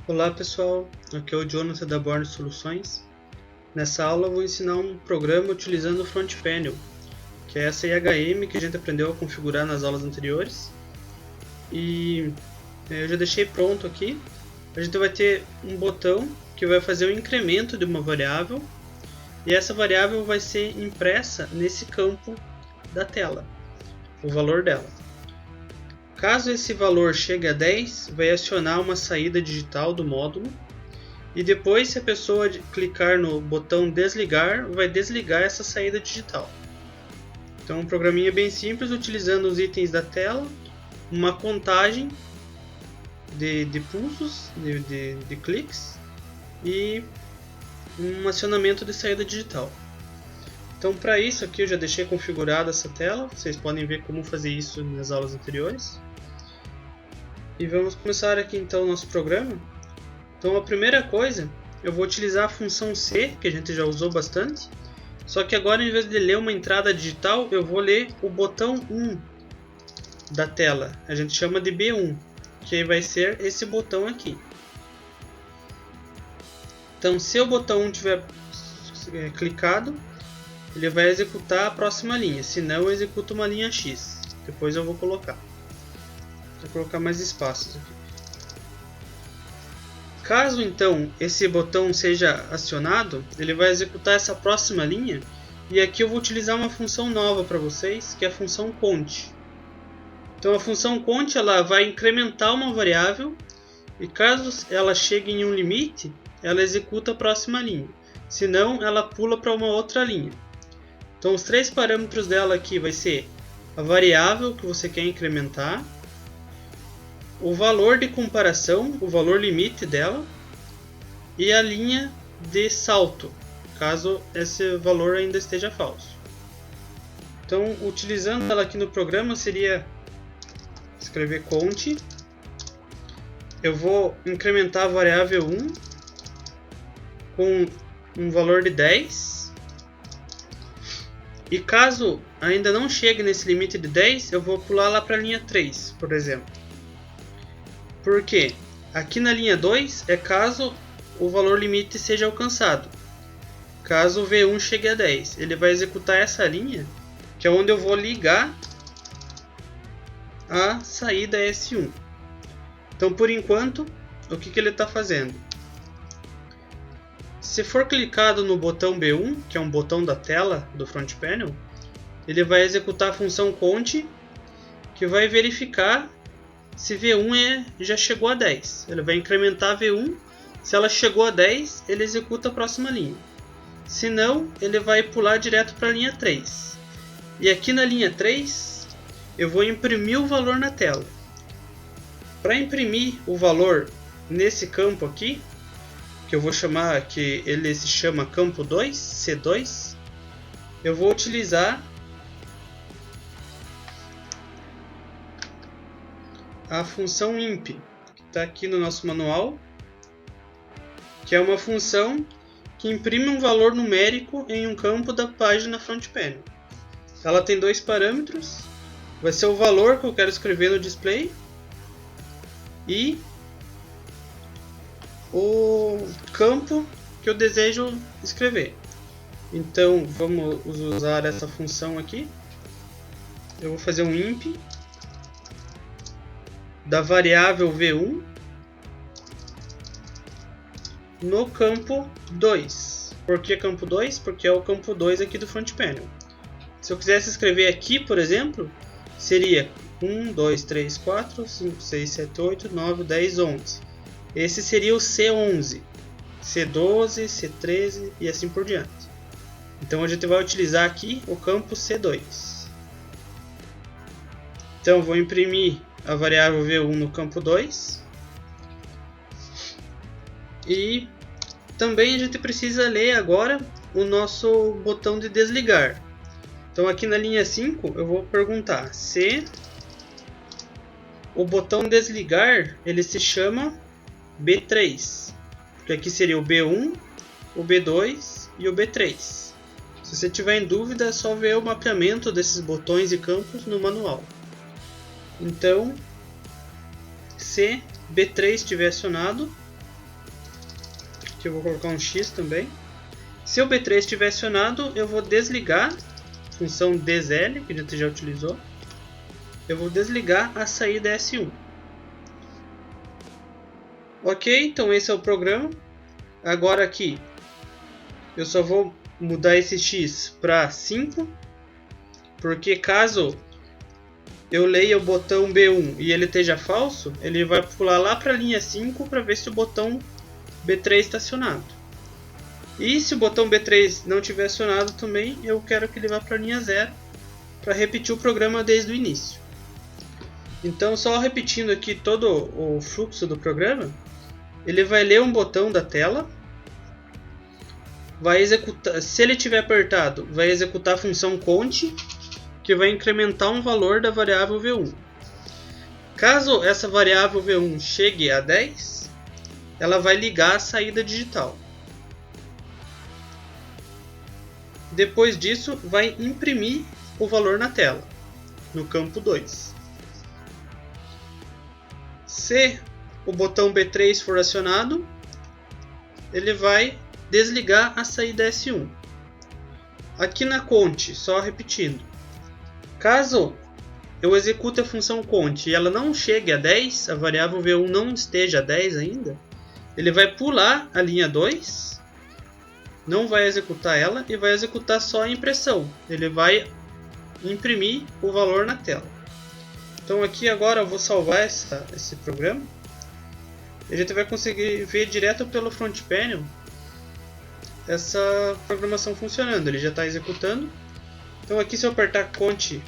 Olá pessoal, aqui é o Jonathan da Born Soluções. Nessa aula eu vou ensinar um programa utilizando o Front Panel, que é essa IHM que a gente aprendeu a configurar nas aulas anteriores. E eu já deixei pronto aqui. A gente vai ter um botão que vai fazer o incremento de uma variável, e essa variável vai ser impressa nesse campo da tela, o valor dela. Caso esse valor chegue a 10, vai acionar uma saída digital do módulo, e depois, se a pessoa clicar no botão desligar, vai desligar essa saída digital. Então, um programinha bem simples, utilizando os itens da tela, uma contagem de pulsos, de cliques, e um acionamento de saída digital. Então, para isso aqui eu já deixei configurada essa tela, vocês podem ver como fazer isso nas aulas anteriores. E vamos começar aqui então o nosso programa. Então a primeira coisa, eu vou utilizar a função C, que a gente já usou bastante, só que agora, em vez de ler uma entrada digital, eu vou ler o botão 1 da tela, a gente chama de B1, que vai ser esse botão aqui. Então, se o botão 1 tiver clicado, ele vai executar a próxima linha, se não, executa uma linha X. Depois eu vou colocar. Vou colocar mais espaços aqui. Caso então esse botão seja acionado, ele vai executar essa próxima linha, e aqui eu vou utilizar uma função nova para vocês, que é a função count. Então a função count ela vai incrementar uma variável, e caso ela chegue em um limite, ela executa a próxima linha, senão ela pula para uma outra linha. Então os três parâmetros dela aqui vai ser a variável que você quer incrementar, o valor de comparação, o valor limite dela, e a linha de salto, caso esse valor ainda esteja falso. Então, utilizando ela aqui no programa, seria escrever count. Eu vou incrementar a variável 1 com um valor de 10. E caso ainda não chegue nesse limite de 10, eu vou pular lá para a linha 3, por exemplo. Porque aqui na linha 2 é caso o valor limite seja alcançado. Caso o V1 chegue a 10, ele vai executar essa linha, que é onde eu vou ligar a saída S1. Então, por enquanto, o que ele está fazendo? Se for clicado no botão B1, que é um botão da tela do Front Panel, ele vai executar a função count, que vai verificar se V1 já chegou a 10. Ele vai incrementar V1. Se ela chegou a 10, ele executa a próxima linha. Se não, ele vai pular direto para a linha 3. E aqui na linha 3, eu vou imprimir o valor na tela. Para imprimir o valor nesse campo aqui, que eu vou chamar, que ele se chama campo 2, C2, eu vou utilizar a função imp, que está aqui no nosso manual, que é uma função que imprime um valor numérico em um campo da página Front Panel. Ela tem dois parâmetros, vai ser o valor que eu quero escrever no display e o campo que eu desejo escrever. Então vamos usar essa função aqui. Eu vou fazer um imp da variável V1 no campo 2. Por que campo 2? Porque é o campo 2 aqui do Front Panel. Se eu quisesse escrever aqui, por exemplo, seria 1, 2, 3, 4, 5, 6, 7, 8, 9, 10, 11. Esse seria o C11, C12, C13 e assim por diante. Então a gente vai utilizar aqui o campo C2. Então vou imprimir a variável V1 no campo 2. E também a gente precisa ler agora o nosso botão de desligar. Então aqui na linha 5 eu vou perguntar se o botão desligar ele se chama B3. Porque aqui seria o B1, o B2 e o B3. Se você tiver em dúvida, é só ver o mapeamento desses botões e campos no manual. Então, se B3 estiver acionado, Aqui eu vou colocar um X também. Se o B3 estiver acionado, eu vou desligar a função desL, que a gente já utilizou. Eu vou desligar a saída S1. Ok, então esse é o programa. Agora aqui, eu só vou mudar esse X para 5, porque caso eu leia o botão B1 e ele esteja falso, ele vai pular lá para a linha 5 para ver se o botão B3 está acionado. E se o botão B3 não estiver acionado também, eu quero que ele vá para a linha 0 para repetir o programa desde o início. Então, só repetindo aqui todo o fluxo do programa, ele vai ler um botão da tela, vai executar, se ele estiver apertado, vai executar a função count, que vai incrementar um valor da variável V1. Caso essa variável V1 chegue a 10, ela vai ligar a saída digital. Depois disso, vai imprimir o valor na tela, no campo 2. Se o botão B3 for acionado, ele vai desligar a saída S1. Aqui na count, só repetindo, caso eu execute a função count e ela não chegue a 10, a variável V1 não esteja a 10 ainda, ele vai pular a linha 2, não vai executar ela e vai executar só a impressão. Ele vai imprimir o valor na tela. Então aqui agora eu vou salvar esse programa. E a gente vai conseguir ver direto pelo front panel essa programação funcionando. Ele já está executando. Então aqui se eu apertar Ctrl+,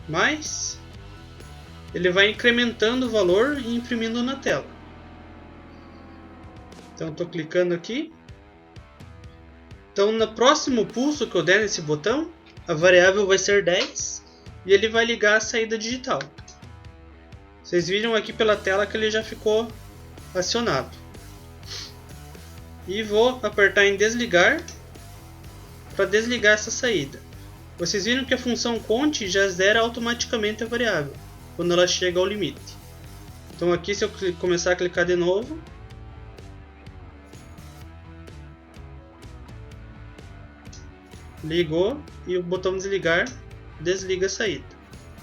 ele vai incrementando o valor e imprimindo na tela. Então estou clicando aqui. Então no próximo pulso que eu der nesse botão, a variável vai ser 10 e ele vai ligar a saída digital. Vocês viram aqui pela tela que ele já ficou acionado. E vou apertar em desligar para desligar essa saída. Vocês viram que a função count já zera automaticamente a variável quando ela chega ao limite. Então aqui se eu começar a clicar de novo, ligou e o botão desligar desliga a saída.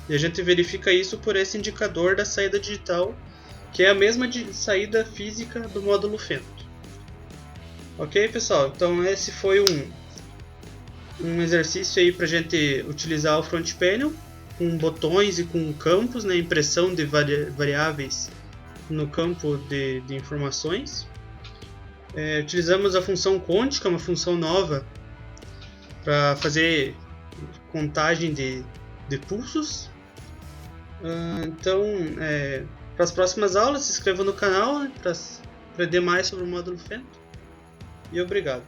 E a gente verifica isso por esse indicador da saída digital, que é a mesma saída física do módulo Fento. Ok, pessoal? Então esse foi um exercício aí para a gente utilizar o front panel com botões e com campos, né, impressão de variáveis no campo de informações. Utilizamos a função count, que é uma função nova para fazer contagem de pulsos. Então, para as próximas aulas, se inscreva no canal, né, para aprender mais sobre o módulo Fento. E obrigado.